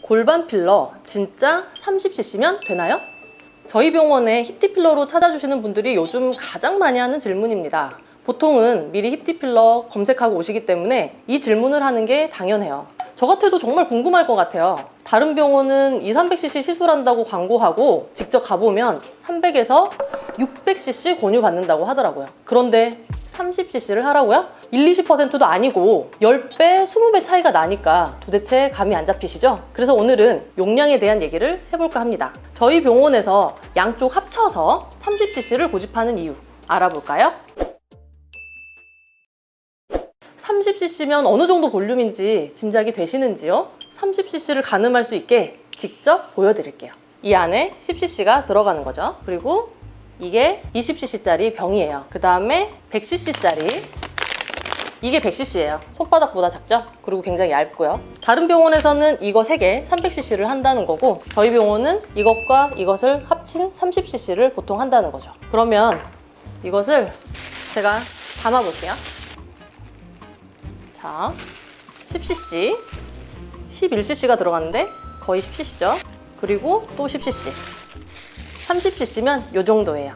골반 필러 진짜 30cc면 되나요? 저희 병원에 힙디 필러로 찾아주시는 분들이 요즘 가장 많이 하는 질문입니다. 보통은 미리 힙디 필러 검색하고 오시기 때문에 이 질문을 하는 게 당연해요. 저 같아도 정말 궁금할 것 같아요. 다른 병원은 200-300cc 시술한다고 광고하고 직접 가보면 300에서 600cc 권유받는다고 하더라고요. 그런데 30cc를 하라고요? 1-20%도 아니고 10배, 20배 차이가 나니까 도대체 감이 안 잡히시죠? 그래서 오늘은 용량에 대한 얘기를 해볼까 합니다. 저희 병원에서 양쪽 합쳐서 30cc를 고집하는 이유 알아볼까요? 30cc면 어느 정도 볼륨인지 짐작이 되시는지요? 30cc를 가늠할 수 있게 직접 보여드릴게요. 이 안에 10cc가 들어가는 거죠. 그리고 이게 20cc짜리 병이에요. 그 다음에 100cc짜리, 이게 100cc예요. 손바닥보다 작죠? 그리고 굉장히 얇고요. 다른 병원에서는 이거 3개 300cc를 한다는 거고, 저희 병원은 이것과 이것을 합친 30cc를 보통 한다는 거죠. 그러면 이것을 제가 담아볼게요. 자, 10cc, 11cc가 들어갔는데 거의 10cc죠. 그리고 또 10cc, 30cc면 이 정도예요.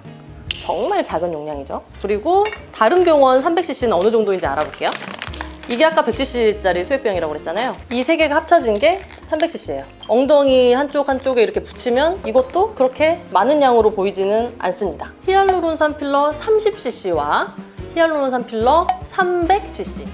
정말 작은 용량이죠. 그리고 다른 병원 300cc는 어느 정도인지 알아볼게요. 이게 아까 100cc짜리 수액병이라고 그랬잖아요. 이 3개가 합쳐진 게 300cc예요. 엉덩이 한쪽에 이렇게 붙이면 이것도 그렇게 많은 양으로 보이지는 않습니다. 히알루론산 필러 30cc와 히알루론산 필러 300cc.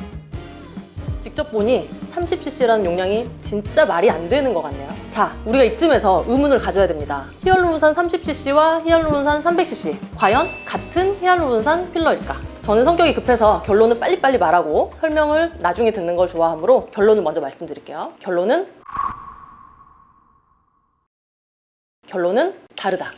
직접 보니 30cc라는 용량이 진짜 말이 안 되는 것 같네요. 자, 우리가 이쯤에서 의문을 가져야 됩니다. 히알루론산 30cc와 히알루론산 300cc, 과연 같은 히알루론산 필러일까? 저는 성격이 급해서 결론은 빨리빨리 말하고 설명을 나중에 듣는 걸 좋아하므로 결론을 먼저 말씀드릴게요. 결론은 다르다.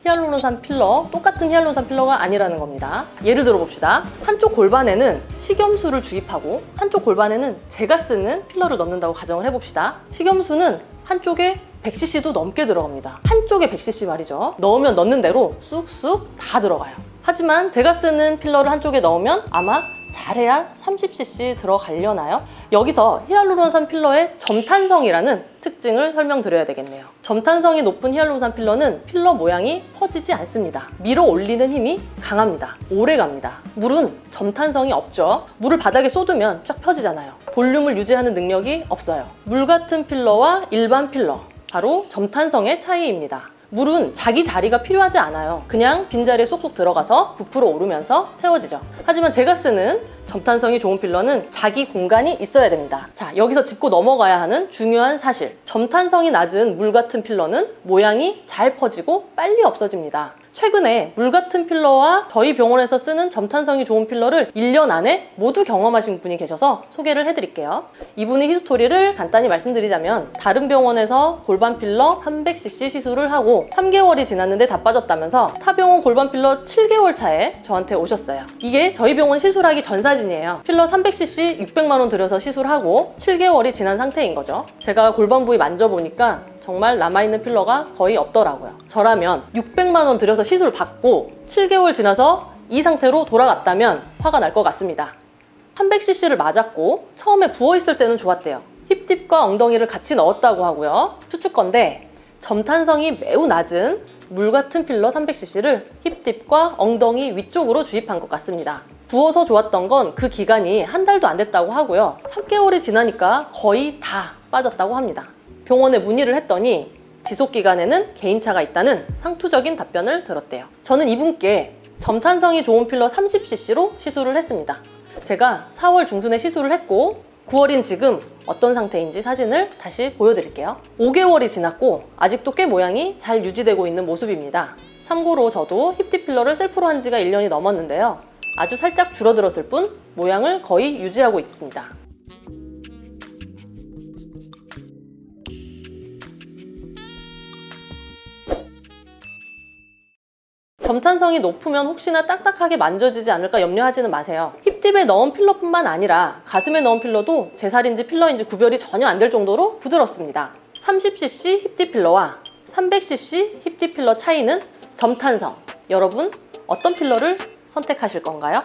히알루론산 필러, 똑같은 히알루론산 필러가 아니라는 겁니다. 예를 들어 봅시다. 한쪽 골반에는 식염수를 주입하고 한쪽 골반에는 제가 쓰는 필러를 넣는다고 가정을 해봅시다. 식염수는 한쪽에 100cc도 넘게 들어갑니다. 한쪽에 100cc 말이죠. 넣으면 넣는 대로 쑥쑥 다 들어가요. 하지만 제가 쓰는 필러를 한쪽에 넣으면 아마 잘해야 30cc 들어가려나요? 여기서 히알루론산 필러의 점탄성이라는 특징을 설명드려야 되겠네요. 점탄성이 높은 히알루론산 필러는 필러 모양이 퍼지지 않습니다. 밀어 올리는 힘이 강합니다. 오래 갑니다. 물은 점탄성이 없죠. 물을 바닥에 쏟으면 쫙 펴지잖아요. 볼륨을 유지하는 능력이 없어요. 물 같은 필러와 일반 필러, 바로 점탄성의 차이입니다. 물은 자기 자리가 필요하지 않아요. 그냥 빈자리에 쏙쏙 들어가서 부풀어 오르면서 채워지죠. 하지만 제가 쓰는 점탄성이 좋은 필러는 자기 공간이 있어야 됩니다. 자, 여기서 짚고 넘어가야 하는 중요한 사실. 점탄성이 낮은 물 같은 필러는 모양이 잘 퍼지고 빨리 없어집니다. 최근에 물 같은 필러와 저희 병원에서 쓰는 점탄성이 좋은 필러를 1년 안에 모두 경험하신 분이 계셔서 소개를 해드릴게요. 이분의 히스토리를 간단히 말씀드리자면, 다른 병원에서 골반 필러 300cc 시술을 하고 3개월이 지났는데 다 빠졌다면서 타 병원 골반 필러 7개월 차에 저한테 오셨어요. 이게 저희 병원 시술하기 전 사진이에요. 필러 300cc 600만 원 들여서 시술하고 7개월이 지난 상태인 거죠. 제가 골반 부위 만져보니까 정말 남아있는 필러가 거의 없더라고요. 저라면 600만 원 들여서 시술 받고 7개월 지나서 이 상태로 돌아갔다면 화가 날 것 같습니다. 300cc를 맞았고 처음에 부어있을 때는 좋았대요. 힙딥과 엉덩이를 같이 넣었다고 하고요. 추측건데 점탄성이 매우 낮은 물 같은 필러 300cc를 힙딥과 엉덩이 위쪽으로 주입한 것 같습니다. 부어서 좋았던 건 그 기간이 한 달도 안 됐다고 하고요. 3개월이 지나니까 거의 다 빠졌다고 합니다. 병원에 문의를 했더니 지속기간에는 개인차가 있다는 상투적인 답변을 들었대요. 저는 이분께 점탄성이 좋은 필러 30cc로 시술을 했습니다. 제가 4월 중순에 시술을 했고 9월인 지금 어떤 상태인지 사진을 다시 보여드릴게요. 5개월이 지났고 아직도 꽤 모양이 잘 유지되고 있는 모습입니다. 참고로 저도 힙디 필러를 셀프로 한 지가 1년이 넘었는데요. 아주 살짝 줄어들었을 뿐 모양을 거의 유지하고 있습니다. 점탄성이 높으면 혹시나 딱딱하게 만져지지 않을까 염려하지는 마세요. 힙딥에 넣은 필러뿐만 아니라 가슴에 넣은 필러도 제 살인지 필러인지 구별이 전혀 안 될 정도로 부드럽습니다. 30cc 힙딥 필러와 300cc 힙딥 필러 차이는 점탄성. 여러분 어떤 필러를 선택하실 건가요?